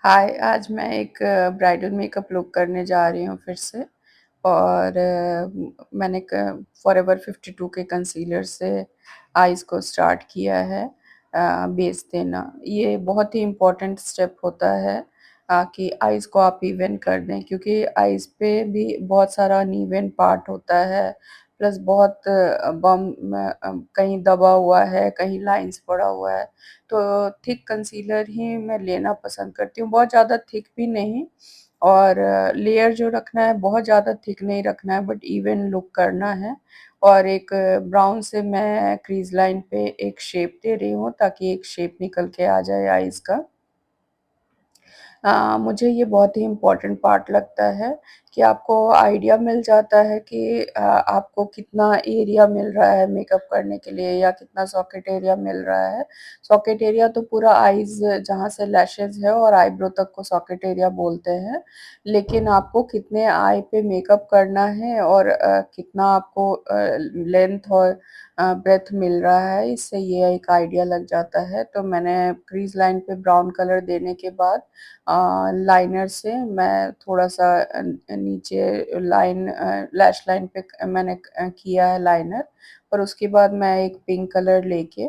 हाय, आज मैं एक ब्राइडल मेकअप लुक करने जा रही हूँ फिर से और मैंने क फॉरएवर 52 के कंसीलर से आईज़ को स्टार्ट किया है बेस देना। ये बहुत ही इम्पोर्टेंट स्टेप होता है कि आईज़ को आप इवन कर दें क्योंकि आईज़ पे भी बहुत सारा अनइवन पार्ट होता है, प्लस बहुत कहीं दबा हुआ है, कहीं लाइन्स पड़ा हुआ है। तो थिक कंसीलर ही मैं लेना पसंद करती हूँ, बहुत ज़्यादा थिक भी नहीं और लेयर जो रखना है बहुत ज़्यादा थिक नहीं रखना है बट इवन लुक करना है। और एक ब्राउन से मैं क्रीज़ लाइन पे एक शेप दे रही हूँ ताकि एक शेप निकल के आ जाए आईज़ का। मुझे ये बहुत ही इम्पोर्टेंट पार्ट लगता है कि आपको आइडिया मिल जाता है कि आपको कितना एरिया मिल रहा है मेकअप करने के लिए या कितना सॉकेट एरिया मिल रहा है। सॉकेट एरिया तो पूरा आईज़ जहाँ से लैशेज़ है और आईब्रो तक को सॉकेट एरिया बोलते हैं। लेकिन आपको कितने आई पे मेकअप करना है और कितना आपको लेंथ और ब्रेडथ मिल रहा है, इससे ये एक आइडिया लग जाता है। तो मैंने क्रीज़ लाइन पे ब्राउन कलर देने के बाद लाइनर से मैं थोड़ा-सा नीचे लैश लाइन पे मैंने किया है लाइनर और उसके बाद मैं एक पिंक कलर लेके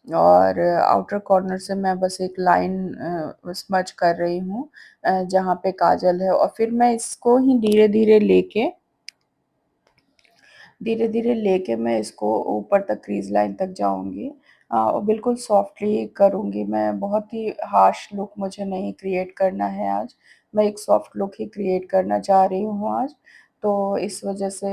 और आउटर कॉर्नर से मैं बस एक लाइन स्मज कर रही हूँ जहाँ पे काजल है और फिर मैं इसको ही धीरे-धीरे लेके मैं इसको ऊपर तक क्रीज़ लाइन तक जाऊँगी और बिल्कुल सॉफ्टली करूँगी मैं, बहुत ही हार्श लुक मुझे नहीं क्रिएट करना है आज। मैं एक सॉफ्ट लुक ही क्रिएट करना चाह रही हूँ आज। तो इस वज़ह से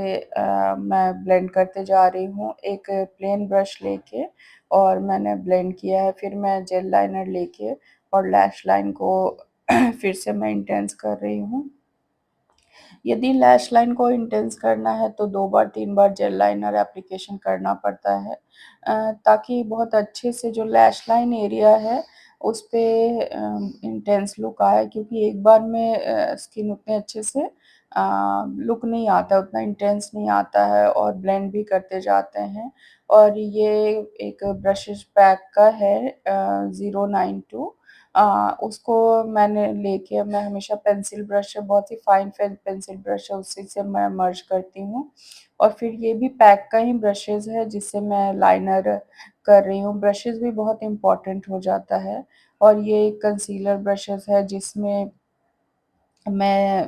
मैं ब्लेंड करते जा रही हूँ, एक प्लेन ब्रश लेके और मैंने ब्लेंड किया है। फिर मैं जेल लाइनर लेके और लैश लाइन को फिर से मैं इंटेंस कर रही हूँ। यदि लैश लाइन को इंटेंस करना है तो 2 बार 3 बार जेल लाइनर एप्लीकेशन करना पड़ता है ताकि बहुत अच्छे से जो लैश लाइन एरिया है उस पे इंटेंस लुक आए क्योंकि एक बार में स्किन उतने अच्छे से लुक नहीं आता, उतना इंटेंस नहीं आता है और ब्लेंड भी करते जाते हैं। और ये एक ब्रशेज़ पैक का है 092 उसको मैंने लेके मैं हमेशा पेंसिल ब्रश है, बहुत ही फाइन पेंसिल ब्रश है, उसी से मैं मर्ज करती हूँ और फिर ये भी पैक का ही ब्रशेज़ है जिससे मैं लाइनर कर रही हूँ। ब्रशेज़ भी बहुत इम्पोर्टेंट हो जाता है और ये एक कंसीलर ब्रशेज़ है जिसमें मैं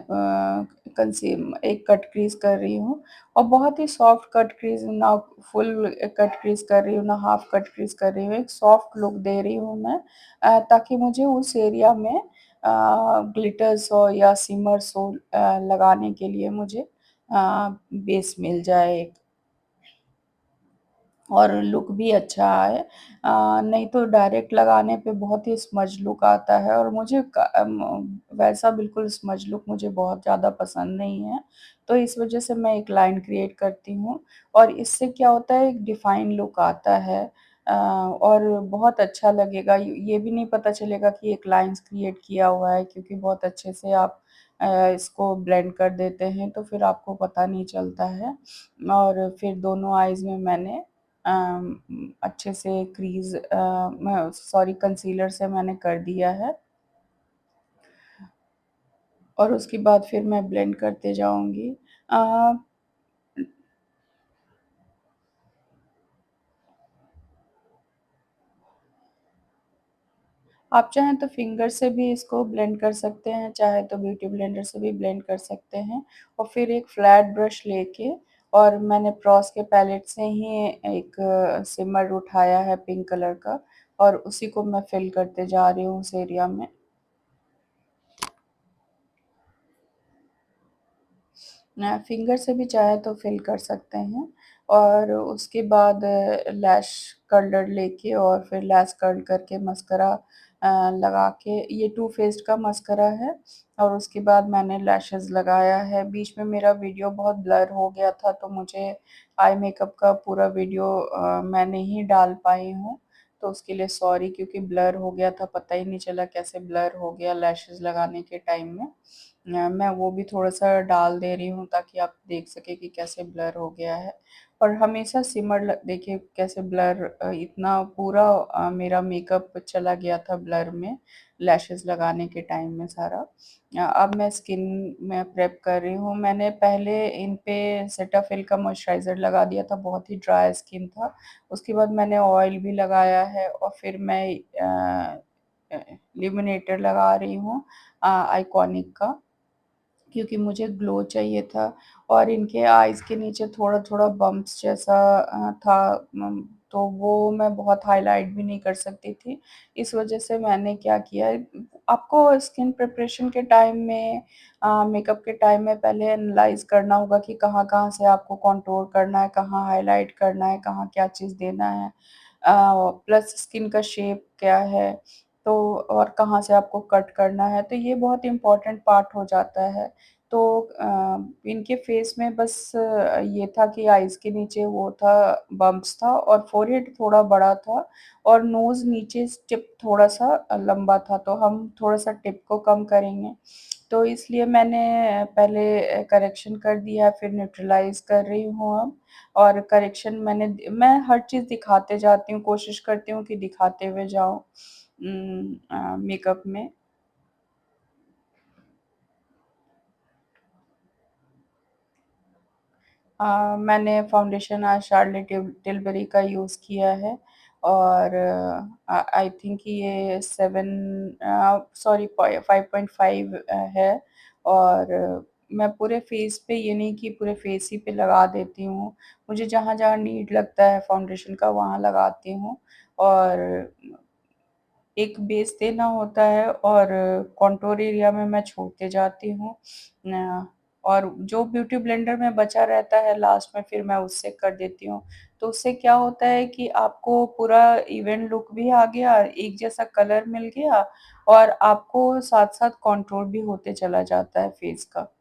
एक कट क्रीज़ कर रही हूँ और बहुत ही सॉफ्ट कट क्रीज़, ना फुल कट क्रीज़ कर रही हूँ, ना हाफ कट क्रीज़ कर रही हूँ, एक सॉफ्ट लुक दे रही हूँ मैं ताकि मुझे उस एरिया में ग्लिटर्स हो या शिमर्स हो लगाने के लिए मुझे बेस मिल जाए एक। और लुक भी अच्छा आए नहीं तो डायरेक्ट लगाने पे बहुत ही स्मज लुक आता है और मुझे वैसा बिल्कुल स्मज लुक मुझे बहुत ज़्यादा पसंद नहीं है। तो इस वज़ह से मैं एक लाइन क्रिएट करती हूँ और इससे क्या होता है एक डिफ़ाइन लुक आता है और बहुत अच्छा लगेगा। ये भी नहीं पता चलेगा कि एक लाइन्स क्रिएट किया हुआ है क्योंकि बहुत अच्छे से आप इसको ब्लेंड कर देते हैं तो फिर आपको पता नहीं चलता है। और फिर दोनों आइज़ में मैंने अच्छे से क्रीज़ मैं सॉरी कंसीलर से मैंने कर दिया है और उसके बाद फिर मैं ब्लेंड करते जाऊँगी। अ, आप चाहें तो फिंगर से भी इसको ब्लेंड कर सकते हैं, चाहे तो ब्यूटी ब्लेंडर से भी ब्लेंड कर सकते हैं और फिर एक फ्लैट ब्रश लेके और मैंने प्रॉस के पैलेट से ही एक शिमर उठाया है पिंक कलर का और उसी को मैं फिल करते जा रही हूँ उस एरिया में। फिंगर से भी चाहे तो फिल कर सकते हैं और उसके बाद लैश कर्लर लेके और फिर लैश कर्ल करके मस्करा लगा के ये टू फेस्ड का मस्करा है और उसके बाद मैंने लैशेज़ लगाया है। बीच में मेरा वीडियो बहुत ब्लर हो गया था तो मुझे आई मेकअप का पूरा वीडियो मैं नहीं डाल पाई हूँ, तो उसके लिए सॉरी क्योंकि ब्लर हो गया था, पता ही नहीं चला कैसे ब्लर हो गया लैशेज़ लगाने के टाइम में। मैं वो भी थोड़ा-सा डाल दे रही हूँ ताकि आप देख सकें कि कैसे ब्लर हो गया है। और हमेशा सिमर देखिए कैसे ब्लर इतना पूरा मेरा मेकअप चला गया था ब्लर में। लैशेज़ लगाने के टाइम में सारा। अब मैं स्किन में प्रेप कर रही हूँ। मैंने पहले इन पे सेटाफिल का मॉइस्चराइज़र लगा दिया था, बहुत ही ड्राई स्किन था। उसके बाद मैंने ऑयल भी लगाया है और फिर मैं इल्यूमिनेटर लगा रही हूँ आइकॉनिक का। क्योंकि मुझे ग्लो चाहिए था और इनके आइज़ के नीचे थोड़ा-थोड़ा बम्प्स जैसा था तो वो मैं बहुत हाइलाइट भी नहीं कर सकती थी। इस वज़ह से मैंने क्या किया आपको स्किन प्रिपरेशन के टाइम में मेकअप के टाइम में पहले एनालाइज़ करना होगा कि कहाँ-कहाँ से आपको कॉन्टूर करना है, कहाँ हाइलाइट करना है, कहाँ क्या चीज़ देना है। प्लस स्किन का शेप क्या है, तो और कहाँ से आपको कट करना है, तो ये बहुत इम्पोर्टेंट पार्ट हो जाता है। तो इनके फेस में बस ये था कि आइज़ के नीचे वो था बम्प्स था और फ़ोरहेड थोड़ा बड़ा था और नोज़ नीचे से टिप थोड़ा-सा लंबा था, तो हम थोड़ा-सा टिप को कम करेंगे। तो इसलिए मैंने पहले करेक्शन कर दिया, फिर न्यूट्रलाइज़ कर रही हूँ अब और करेक्शन मैं हर चीज़ दिखाते जाती हूँ, कोशिश करती हूँ कि दिखाते हुए जाऊँ मेकअप में। मैंने फाउंडेशन आज शार्लेट टिलबरी का यूज़ किया है और आई थिंक ये 7 सॉरी 5.5 है और मैं पूरे फेस पे ये नहीं कि पूरे फेस ही पे लगा देती हूँ। मुझे जहाँ-जहाँ नीड लगता है फाउंडेशन का वहाँ लगाती हूँ और एक बेस देना होता है और कॉन्टूर एरिया में मैं छोड़ते जाती हूँ। न और जो ब्यूटी ब्लेंडर में बचा रहता है लास्ट में फिर मैं उससे कर देती हूँ। तो उससे क्या होता है कि आपको पूरा इवन लुक भी आ गया, एक जैसा कलर मिल गया और आपको साथ-साथ कॉन्टूर भी होते चला जाता है फेस का।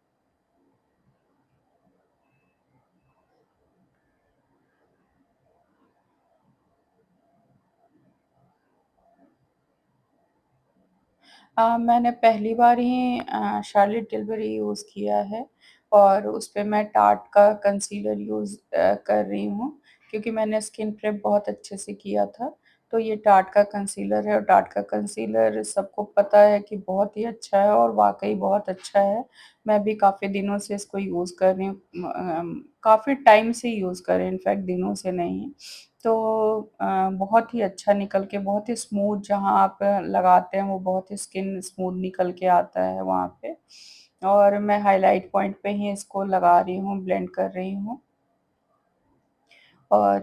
मैंने पहली बार ही शार्लेट टिलबरी यूज़ किया है और उसपे मैं टार्ट का कंसीलर यूज़ कर रही हूँ, क्योंकि मैंने स्किन प्रेप बहुत अच्छे से किया था। तो ये टार्ट का कंसीलर है और टार्ट का कंसीलर सबको पता है कि बहुत ही अच्छा है और वाक़ई बहुत अच्छा है। मैं भी काफ़ी दिनों से इसको यूज़ कर रही हूँ काफ़ी टाइम से यूज़ कर रही हूँ इनफैक्ट दिनों से नहीं। तो बहुत ही अच्छा निकल के बहुत ही स्मूथ जहाँ आप लगाते हैं वो बहुत ही स्किन स्मूथ निकल के आता है वहाँ पे। और मैं हाइलाइट पॉइंट पे ही इसको लगा रही हूँ, ब्लेंड कर रही हूँ और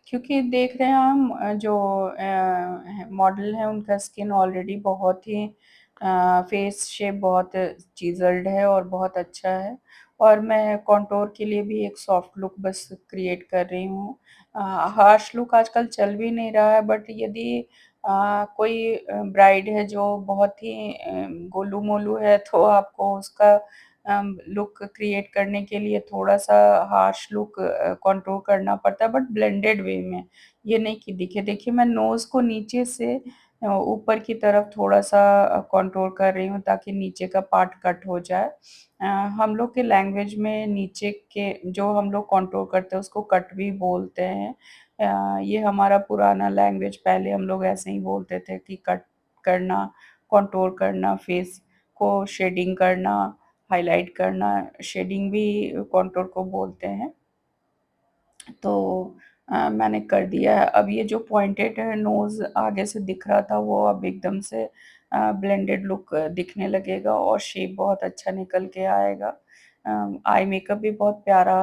क्योंकि देख रहे हैं हम जो मॉडल है उनका स्किन ऑलरेडी बहुत ही फेस शेप बहुत चिज़ल्ड है और बहुत अच्छा है और मैं कॉन्टूर के लिए भी एक सॉफ्ट लुक बस क्रिएट कर रही हूँ। हार्श लुक आजकल चल भी नहीं रहा है बट यदि कोई ब्राइड है जो बहुत ही गोलू-मोलू है तो आपको उसका लुक क्रिएट करने के लिए थोड़ा-सा हार्श लुक कंट्रोल करना पड़ता है बट ब्लेंडेड वे में। ये नहीं कि दिखे देखिए मैं नोज़ को नीचे से ऊपर की तरफ थोड़ा-सा कंट्रोल कर रही हूँ ताकि नीचे का पार्ट कट हो जाए। अ, हम लोग के लैंग्वेज में नीचे के जो हम लोग कंट्रोल करते हैं उसको कट भी बोलते हैं। ये हमारा पुराना लैंग्वेज पहले हम लोग ऐसे ही बोलते थे कि कट करना, कंट्रोल करना, फेस को शेडिंग करना, हाइलाइट करना, शेडिंग भी कॉन्टूर को बोलते हैं। तो मैंने कर दिया है। अब ये जो पॉइंटेड नोज़ आगे से दिख रहा था वो अब एकदम से ब्लेंडेड लुक दिखने लगेगा और शेप बहुत अच्छा निकल के आएगा। आई मेकअप भी बहुत प्यारा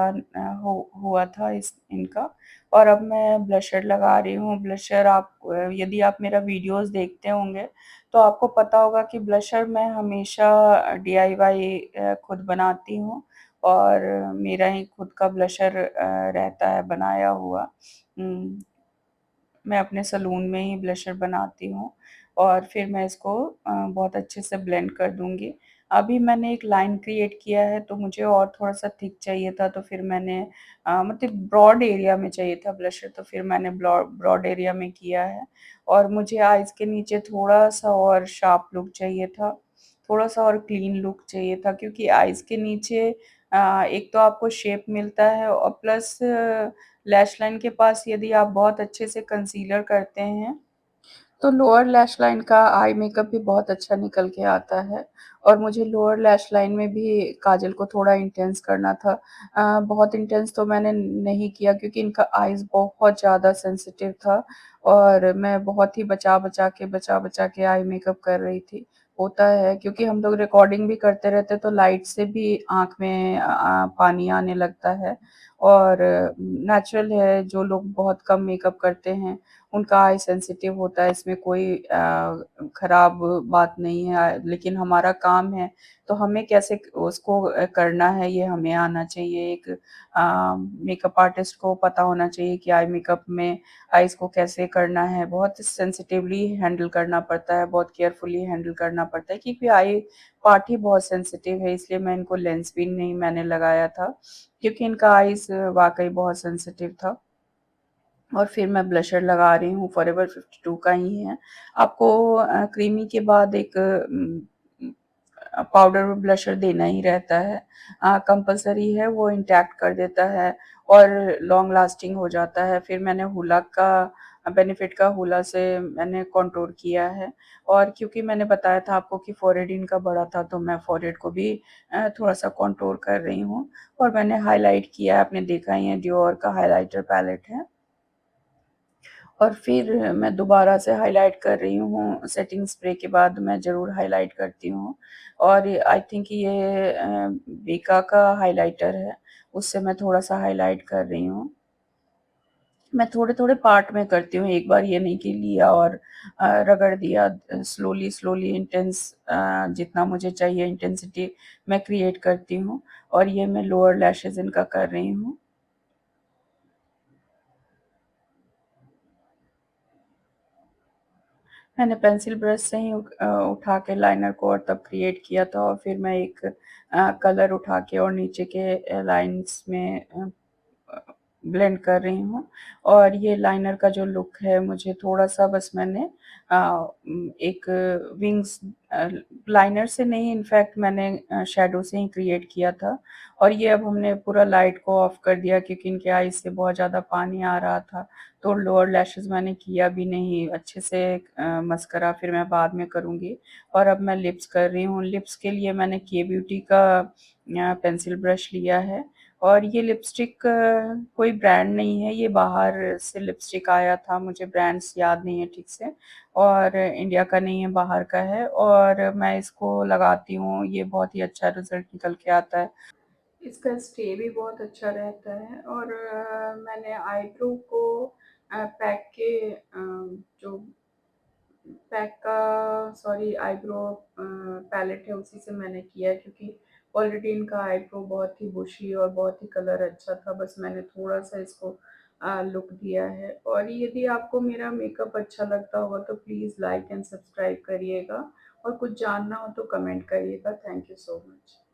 हुआ था इस इनका और अब मैं ब्लशर लगा रही हूँ। ब्लशर आप यदि आप मेरा वीडियोज़ देखते होंगे तो आपको पता होगा कि ब्लशर मैं हमेशा डीआईवाई खुद बनाती हूँ और मेरा ही खुद का ब्लशर रहता है बनाया हुआ। उम, मैं अपने सैलून में ही ब्लशर बनाती हूँ और फिर मैं इसको बहुत अच्छे से ब्लेंड कर दूँगी। अभी मैंने एक लाइन क्रिएट किया है तो मुझे और थोड़ा-सा थिक चाहिए था तो फिर मैंने मतलब ब्रॉड एरिया में चाहिए था ब्लशर तो फिर मैंने ब्रॉड एरिया में किया है और मुझे आइज़ के नीचे थोड़ा-सा और शार्प लुक चाहिए था, थोड़ा-सा और क्लीन लुक चाहिए था क्योंकि आइज़ के नीचे एक तो आपको शेप मिलता है और प्लस लैश लाइन के पास यदि आप बहुत अच्छे से कंसीलर करते हैं तो लोअर लैश लाइन का आई मेकअप भी बहुत अच्छा निकल के आता है। और मुझे लोअर लैश लाइन में भी काजल को थोड़ा इंटेंस करना था। बहुत इंटेंस तो मैंने नहीं किया क्योंकि इनका आईज़ बहुत ज़्यादा सेंसिटिव था और मैं बहुत ही बचा-बचा के आई मेकअप कर रही थी। होता है क्योंकि हम लोग रिकॉर्डिंग भी करते रहते हैं तो लाइट से भी आँख में पानी आने लगता है और नेचुरल है जो लोग बहुत कम मेकअप करते हैं उनका आई सेंसिटिव होता है, इसमें कोई खराब बात नहीं है, लेकिन हमारा काम है, तो हमें कैसे उसको करना है ये हमें आना चाहिए। एक मेकअप आर्टिस्ट को पता होना चाहिए कि आई मेकअप में आईज़ को कैसे करना है, बहुत सेंसिटिवली हैंडल करना पड़ता है, बहुत केयरफुली हैंडल करना पड़ता है क्योंकि आई पार्ट ही बहुत सेंसिटिव है, इसलिए मैं इनको लेंस भी नहीं मैंने लगाया था, क्योंकि इनका आईज़ वाक़ई बहुत सेंसिटिव था। और फिर मैं ब्लशर लगा रही हूँ, फॉरएवर 52 का ही है। आपको क्रीमी के बाद एक पाउडर ब्लशर देना ही रहता है। कंपल्सरी है, वो इंटैक्ट कर देता है और लॉन्ग लास्टिंग हो जाता है। फिर मैंने हुला का बेनिफिट का हुला से मैंने कॉन्टूर किया है और क्योंकि मैंने बताया था आपको कि फोरहेड इनका बड़ा था, तो मैं फोरहेड को भी थोड़ा-सा कॉन्टूर कर रही हूँ और मैंने हाइलाइट किया है, आपने देखा ही है, डियोर का हाइलाइटर पैलेट है। और फिर मैं दोबारा से हाइलाइट कर रही हूँ, सेटिंग स्प्रे के बाद मैं ज़रूर हाइलाइट करती हूँ और आई थिंक ये बेका का हाइलाइटर है, उससे मैं थोड़ा-सा हाइलाइट कर रही हूँ। मैं थोड़े-थोड़े पार्ट में करती हूँ, एक बार ये नहीं कि लिया और रगड़ दिया, स्लोली इंटेंस जितना मुझे चाहिए इंटेंसिटी मैं क्रिएट करती हूँ और ये मैं लोअर लैशेज़ इनका कर रही हूँ। मैंने पेंसिल ब्रश से ही उठा के लाइनर को और तब क्रिएट किया था और फिर मैं एक कलर उठा के और नीचे के लाइन्स में ब्लेंड कर रही हूँ और ये लाइनर का जो लुक है मुझे थोड़ा-सा बस मैंने एक विंग्स लाइनर से नहीं, इनफैक्ट मैंने शैडो से ही क्रिएट किया था और ये अब हमने पूरा लाइट को ऑफ कर दिया क्योंकि इनके आईज़ से बहुत ज़्यादा पानी आ रहा था, तो लोअर लैशेज़ मैंने किया भी नहीं अच्छे से। मस्करा फिर मैं बाद में करूँगी और अब मैं लिप्स कर रही हूँ। लिप्स के लिए मैंने के ब्यूटी का पेंसिल ब्रश लिया है और ये लिपस्टिक कोई ब्रांड नहीं है, ये बाहर से लिपस्टिक आया था, मुझे ब्रांड्स याद नहीं है ठीक से और इंडिया का नहीं है, बाहर का है और मैं इसको लगाती हूँ, ये बहुत ही अच्छा रिज़ल्ट निकल के आता है। इसका स्टे भी बहुत अच्छा रहता है और मैंने आईब्रो को पैक के जो पैक का सॉरी आईब्रो पैलेट है उसी से मैंने किया है क्योंकि ऑलरेडी इनका आईब्रो बहुत ही बुशी और बहुत ही कलर अच्छा था, बस मैंने थोड़ा-सा इसको लुक दिया है और यदि आपको मेरा मेकअप अच्छा लगता होगा तो प्लीज़ लाइक एंड सब्सक्राइब करिएगा और कुछ जानना हो तो कमेंट करिएगा। Thank you so much.